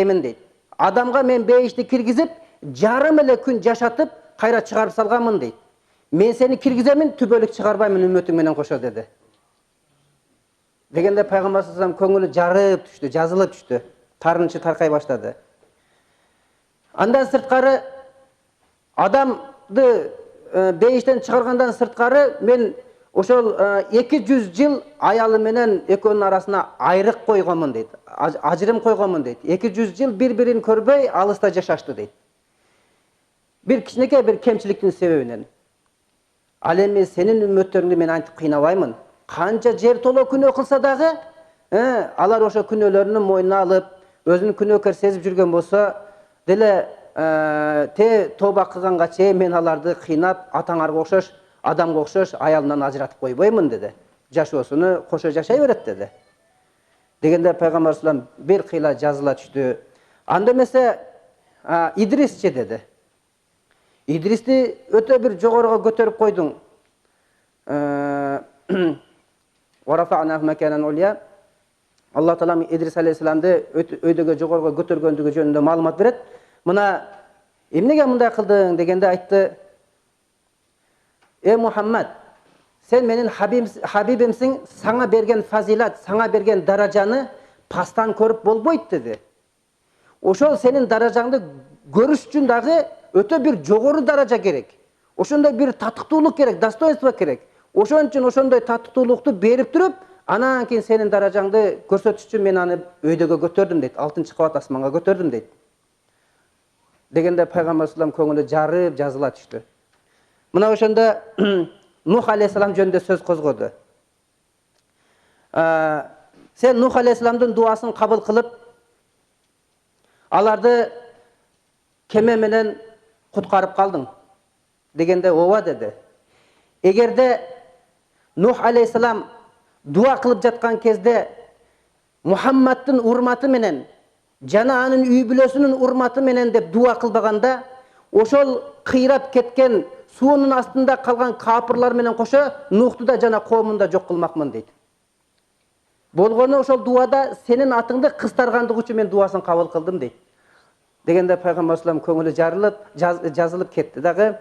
Мен дейт. Адамга мен бейишти киргизип, жарым эле күн жашатып, кайра чыгарып салганмын дейт. Мен сени киргиземин, түбөлүк чыгарбаймын үммөтүң менен кошо деди. Дегенде пайгамбар саллаллаху алейхи көңүлү жарып түштү, жазылып түштү. Тарынычы таркай баштады. Андан сырткары адамды бейиштен чыгаргандан сырткары мен ошол 200 жыл аялы менен экөөнүн арасына айрык койгонмун дейт. Ажырым койгонмун дейт. 200 жыл бири-бирин көрбөй алыста жашашты дейт. Бир кичинекей бир кемчиликтин себебинен. Ал эми сенин үммөттөрүңдү мен антип кыйнабаймын. Канча жер толо күнөө кылса дагы, алар ошо күнөөлөрүнүн мойнуна алып, өзүнүн күнөөкөр сезип жүргөн болсо, деле те тоба кылганга чейин мен аларды кыйнап, атаңарга окшош, адамга окшош аялынан ажыратып койбоймун деди. Жашоосуну кошо жашай берет деди. Дегенде пайгамбар саллаллаху алейхи бир кыйла жазыла түштү. Анда эмесе Идрисчи деди. Идристи өтө бир жогорго көтөрүп койдуң. Алла Таала Идрис алейхиссаламды өйдөгө жогорго көтөргөндүгү жөнүндө маалымат берет. Мына эмнеге мындай кылдың дегенде айтты: Мухаммад, сен менин хабибимсиң, саңа берген фазилат, саңа берген даражаны пастан көрүп болбойт деди. Ошол сенин даражаңды көрүш үчүн дагы өтө бир жогору даража керек. Ошондой бир татыктуулук керек, достоинство керек. Ошон үчүн ошондой татыктуулукту берип туруп, анан кийин сенин даражаңды көрсөтүш үчүн мен аны өйдөгө көтөрдүм дейт. 6-кабат асманга көтөрдүм дейт. Дегенде пайгамбар саллаллаху алейхи көңүлү жарып жазыла түштү. Мына ошондо Нух алейхиссалам жөнүндө сөз козгоду. Сен Нух алейхиссаламдын дуасын кабыл кылып, аларды кеме менен куткарып калдың. Дегенде ооба деди. Эгерде Нух алейхиссалам дуа кылып жаткан кезде Мухаммадтын урматы менен жана анын үй бүлөсүнүн урматы менен деп дуа кылбаганда, ошол кыйрап кеткен суунун астында калган капырлар менен кошо Нухту да жана коомун да жок кылмакмын дейт. Болгону ошол дуада сенин атыңды кыстаргандыгы үчүн мен дуасын кабыл кылдым дейт. Дегенде пайгамбар саллаллаху алейхи көңүлү жарылып жазылып кетти дагы.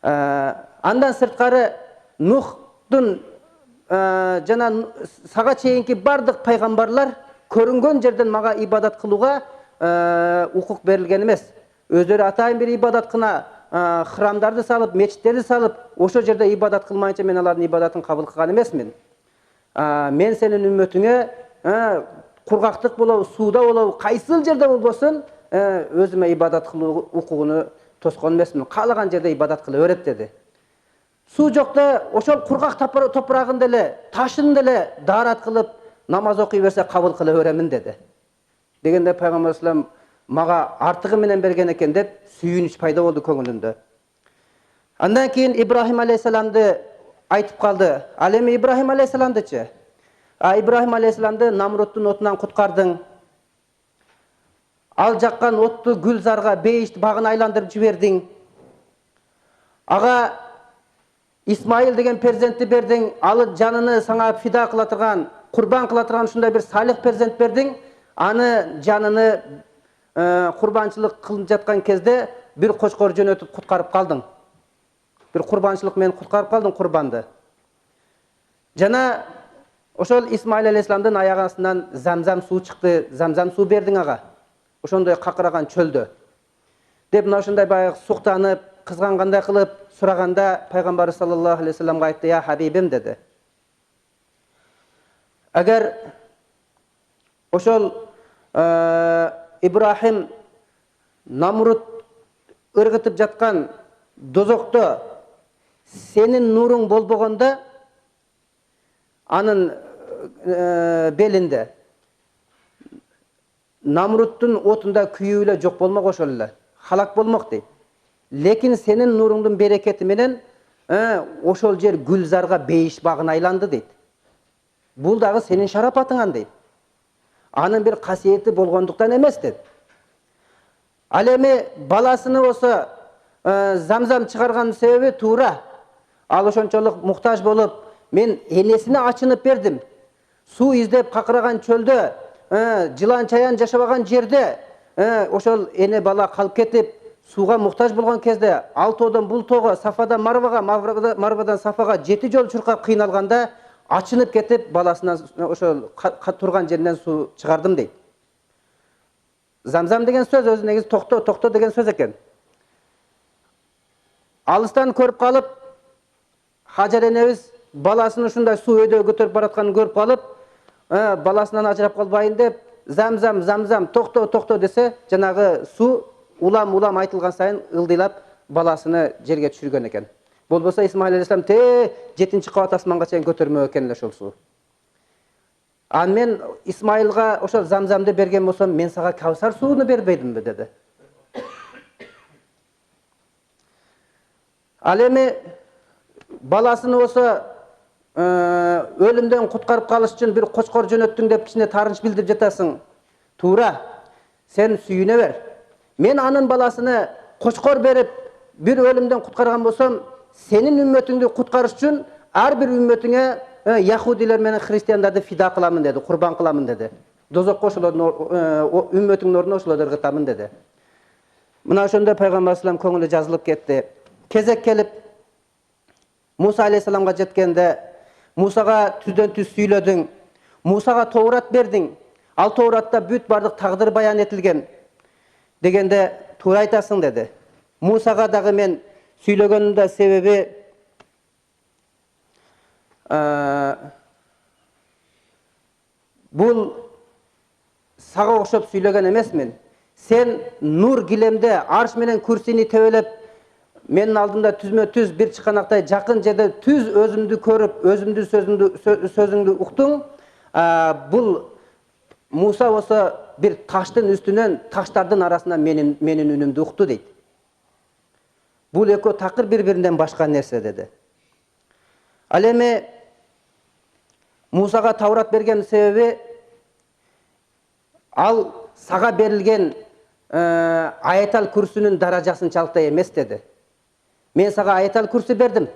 Андан сырткары Нухтун жана сага чейинки бардык пайгамбарлар көрүнгөн жерден мага ибадат кылууга укук берилген эмес. Өздөрү атайын бир ибадат кына храмдарды салып, мечиттерди салып, ошол жерде ибадат кылмайынча мен алардын ибадатын кабыл кылган эмесмин. Мен сенин үммөтүңө кургактык болобу, сууда болобу, кайсыл жерде болбосун, өзүмө ибадат кылуу укугуну тоскон эмесмин. Каалаган жерде ибадат кыла берет деди. Суу жокто ошол кургак топурагын деле, ташын деле даарат кылып, намаз окуй берсе кабыл кыла беремин деди. Дегенде пайгамбар саллаллаху мага артыгы менен берген экен деп сүйүнүч пайда болду көңүлүндө. Андан кийин Ибрахим алейхиссаламды айтып калды. Ал эми Ибрахим алейхиссаламдычы? Ибрахим алейхиссаламды Намруттун отунан куткардың. Ал жаккан отту гүлзарга бейишт багын айландырып жибердиң. Ага Исмаил деген перзентти бердиң. Ал жаныны саңа фида кыла турган, курбан кыла турган ушундай бир салих перзент бердиң. Аны жаныны курбанчылык кылып жаткан кезде бир кочкор жөнөтүп куткарып калдың. Бир курбанчылык менен куткарып калдың курбанды. Жана ошол Исмаил алейхиссаламдын аягы астынан замзам суу чыкты, замзам суу бердиң ага. Ошондой какыраган чөлдө. Деп мына ошондой баягы суктанып, кызгангандай кылып сураганда пайгамбар саллаллаху алейхи вассаламга айтты: "Я хабибим" деди. Агар ошол Ибрахим Намрут ыргытып жаткан дозокто сенин нуруң болбогондо, анын белинде Намруттун отунда күйүү эле жок болмок, ошол эле халак болмок дейт. Лекин сенин нуруңдун берекети менен ошол жер гүлзарга бейиш багын айланды дейт. Бул дагы сенин шарапатыңан дейт. Анын бир касиети болгондуктан эмес дейт. Ал эми баласыны болсо замзам чыгарган себеби туура. Ал ошончолук муктаж болуп, мен энесине ачынып бердим. Суу издеп какыраган чөлдө, жылан чаян жашабаган жерде ошол эне бала калып кетип, сууга муктаж болгон кезде ал тоодон бул тоого, Сафадан Марвага, Марвадан Сафага 7 жол чуркап кыйналганда ачынып кетип, баласынан ошол турган жеринен суу чыгардым дейт. Замзам деген сөз өзү негизи токто деген сөз экен. Алыстан көрүп калып, Хажар энебиз баласын ушундай суу өйдө көтөрүп баратканын көрүп калып, баласынан ажырап калбайын деп, Замзам, токто десе, жанагы суу улам айтылган сайын ылдыйлап баласыны жерге түшүргөн экен. Болбосо Исмаил алейхиссалам 7-чи кабат асманга чейин көтөрмөк экен эле ошол суу. Ан мен Исмаилга ошол Замзамды берген болсом, мен сага Кавсар сууну бербейдимби деди. Ал эми баласыны болсо өлүмдөн куткарып калыш үчүн бир кочкор жөнөттүң деп кичине таарынч билдирип жатасың. Туура, сен сүйүнө бер. Мен анын баласыны кочкор берип, бир өлүмдөн куткарган болсом, сенин үммөтүңдү куткарыш үчүн ар бир үммөтүңө яхудилер менен христиандарды фида кыламын деди, курбан кыламын деди. Дозокко ошолордун үммөтүңдүн ордуна ошолорду ыргытамын деди. Мына ошондо пайгамбар салам көңүлү жазылып кетти. Кезек келип Муса алейхиссаламга жеткенде, Мусага түздөн түз сүйлөдүң, Мусага Тоурат бердиң, ал Тауратта бүт бардык тагдыр баян этилген дегенде, туура айтасың деди. Мусага дагы мен сүйлөгөнүмдө себеби бул сага окшоп сүйлөгөн эмесмин. Сен нур килемде арш менен курсини тебелеп, менин алдымда түзмө түз бир чыканактай жакын жерде түз өзүмдү көрүп, өзүмдүн сөзүңдү уктуң. Бул Муса болсо бир таштын үстүнөн, таштардын арасынан менин үнүмдү укту дейт. Бул экөө такыр бири-биринен башка нерсе деди. Ал эми Мусага Таурат берген себеби ал сага берилген Аятал Курсүнүн даражасынчалыктай эмес деди. Мен сага Аятал Курсу бердим.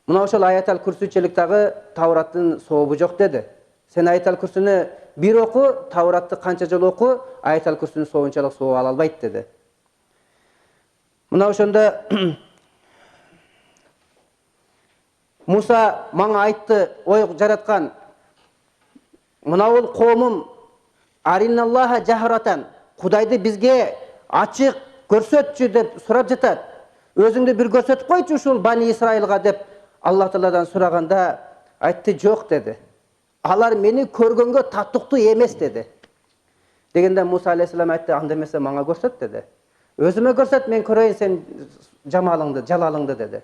Мына ошол Аятал Курсучелик дагы Таураттын сообу жок деди. Сен Аятал Курсуну бир оку, Тауратты канча жол оку, Аятал Курсунун сообунчалык соо ала албайт деди. Мына ошондо Муса мага айтты, ой жараткан, мына бул коомум Аринналлаха жахратан, Кудайды бизге ачык көрсөтчү деп сурап жатат. Өзүңдү бир көрсөтүп койчу ушул Бани Исраилга деп Аллах Тааладан сураганда айтты, жок деди. Алар мени көргөнгө татыктуу эмес деди. Дегенде Муса алейхиссалам айтты, анда эмесе мага көрсөт деди. Өзүмө көрсөт, мен көрөйүн сен жамалыңды, жалалыңды деди.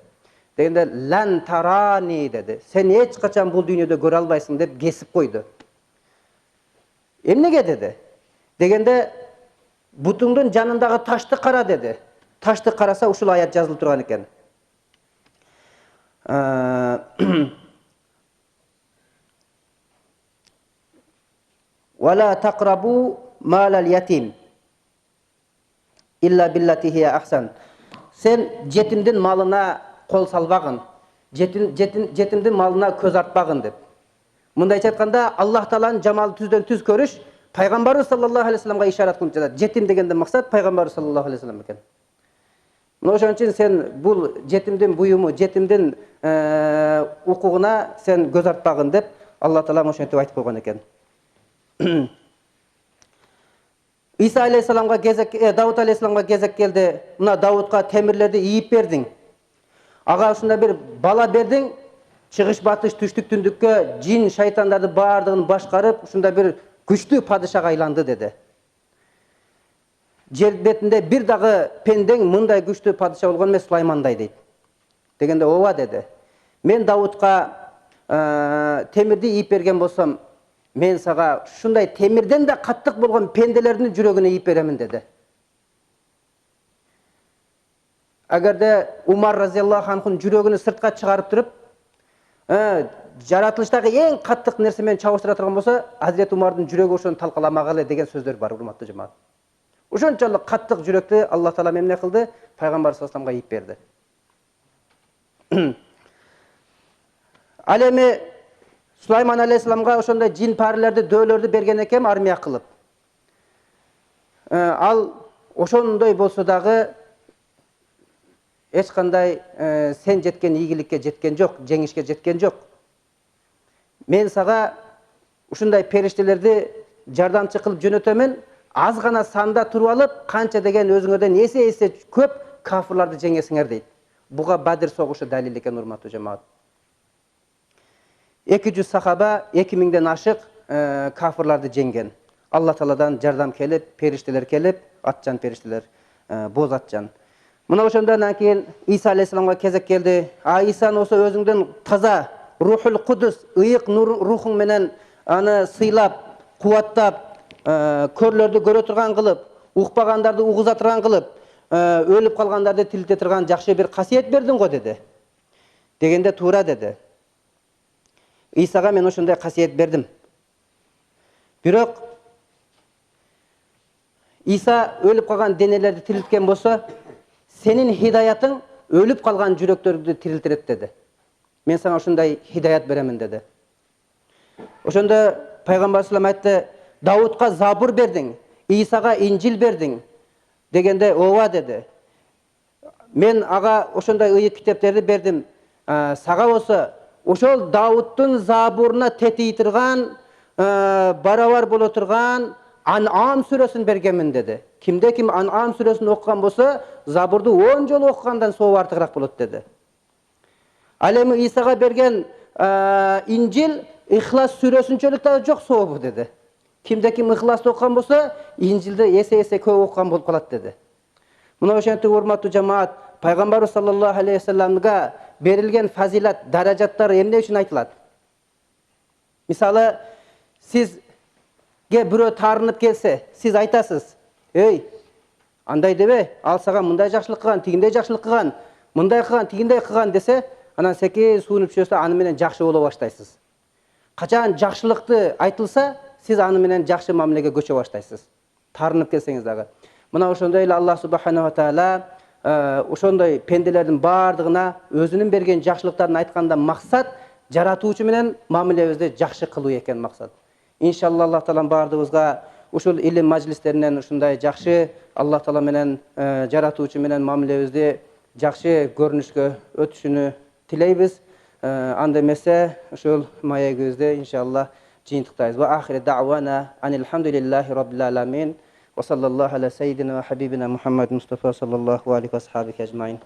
Дегенде лан тарани деди. Сен эч качан бул дүйнөдө көрө албайсың деп кесип койду. Эмнеге деди? Дегенде бутуңдун жанындагы ташты кара деди. Ташты караса ушул аят жазылып турган экен. Вала тaqrabu малал ятим илля биллати хия ахсан. Сен жетимдин малына кол салбагын, жетимдин малына көз артпагын деп. Мындайча айтканда, Аллах Тааланын жамалы түздөн түз көрүш пайгамбарыбыз саллаллаху алейхи вассаламга ишарат кылып жатат. Жетим дегенде максат пайгамбарыбыз саллаллаху алейхи вассалам экен. Мына ошон үчүн сен бул жетимдин буюму, жетимдин укугуна сен көз артпагын деп Аллах Таала ошентип айтып койгон экен. Иса алейхиссаламга кезек, Давуд алейхиссаламга кезек келди. Мына Давудка темирлерди ийип бердиң. Ага ушундай бир бала бердиң. Чыгыш батыш түштүк түндүккө жин шайтандарды баардыгын башкарып, ушундай бир күчтүү падышага айланды деди. Жер бетинде бир дагы пендең мындай күчтүү падыша болгон эмес, Сулаймандай дейт. Дегенде ооба деди. Мен Давудка темирди ийип берген болсом, мен сага ушундай темирден да каттык болгон пенделердин жүрөгүнө ийип беремин деди. Агерде Умар разияллаху анхун жүрөгүнү сыртка чыгарып туруп, жаратылыштагы эң каттык нерсе менен чабыштыра турган болсо, Азирет Умардын жүрөгү ошону талкаламагыла деген сөздөр бар, урматтуу жамаат. Ошончолук каттык жүрөктү Аллах Таала эмне кылды? Пайгамбар саллаллаху алейхи ийип берди. Ал эми Сулайман алейхиссаламга ошондой жин парилерди, дөөлөрдү берген экен армия кылып. ал ошондой болсо дагы эч кандай сен жеткен ийгиликке жеткен жок, жеңишке жеткен жок. Мен сага ушундай периштелерди жардамчы кылып жөнөтөмүн, аз гана санда туруп алып, канча деген өзүңөрдөн эсе көп кафырларды жеңесиңер дейт. Буга Бадир согушу далил экен, урматтуу жамаат. 200 сахаба, 2000ден ашык кафырларды жеңген. Алла Тааладан жардам келип, периштелер келип, атчан периштелер, боз атчан. Мына ошондон кийин Иса алейхисаламга кезек келди. Исаны осо өзүңдөн таза Рухул Кудус, ыйык рухуң менен аны сыйлап, кубаттап, көрлөрдү көрө турган кылып, укпагандарды угуза турган кылып, өлүп калгандарды тилте турган жакшы бир касиет бердиң го деди. Дегенде туура деди. Исага мен ошондой касиет бердим. Бирок Иса өлүп калган денелерди тирилткен болсо, сенин хидаятың өлүп калган жүрөктөрдү тирилтирет деди. Мен сага ошондой хидаят беремин деди. Ошондо пайгамбар салам айтты, Давудка Забур бердиң, Исага Инжил бердиң дегенде, ооба деди. Мен ага ошондой ыйык китептерди бердим. Сага болсо ошол Давудтун Забуруна тетии турган, барабар боло турган Ан'ам сүрөсүн бергенмин деди. Кимде ким Ан'ам сүрөсүн окуган болсо, Забурду 10 жолу окугандан соо артыгыраак болот деди. Ал эми Исага берген Инжил Ихлас сүрөсүнчөлүк да жок сообу деди. Кимде ким Ихласты окуган болсо, Инжилди эсе көп окуган болуп калат деди. Мына ошентип, урматтуу жамаат, пайгамбар саллаллаху алейхи вассаламга берилген фазилат, даражаттар эмне үчүн айтылат? Мисалы, сизге бирөө таарынып келсе, сиз айтасыз: "Эй, андай дебе, ал сага мындай жакшылык кылган, тигиндей жакшылык кылган, мындай кылган, тигиндей кылган" десе, анан секи суунуп чөйсө, аны менен жакшы боло баштайсыз. Качан жакшылыкты айтылса, сиз аны менен жакшы мамилеге көчө баштайсыз. Таарынып келсеңиз дагы. Мына ошондой эле Аллах субханаху ва таала ошондой пенделердин бардыгына өзүнүн берген жакшылыктарын айтканда максат жаратуучу менен мамилебизди жакшы кылуу экен максат. Иншалла Аллах таалам бардыгыбызга ушул илим мажлистеринен ушундай жакшы Аллах таала менен жаратуучу менен мамилебизди жакшы көрүнүшкө өтүшүнү тилейбиз. Анда эмесе ушул маегибизде иншалла жыйынтыктайбыз. Ва ахири дa'wana анилхамдулиллахи rabbil alamin. Wa sallallahu ala sayyidina wa habibina Muhammad Mustafa sallallahu aleyhi ve sahabike ecmaîn.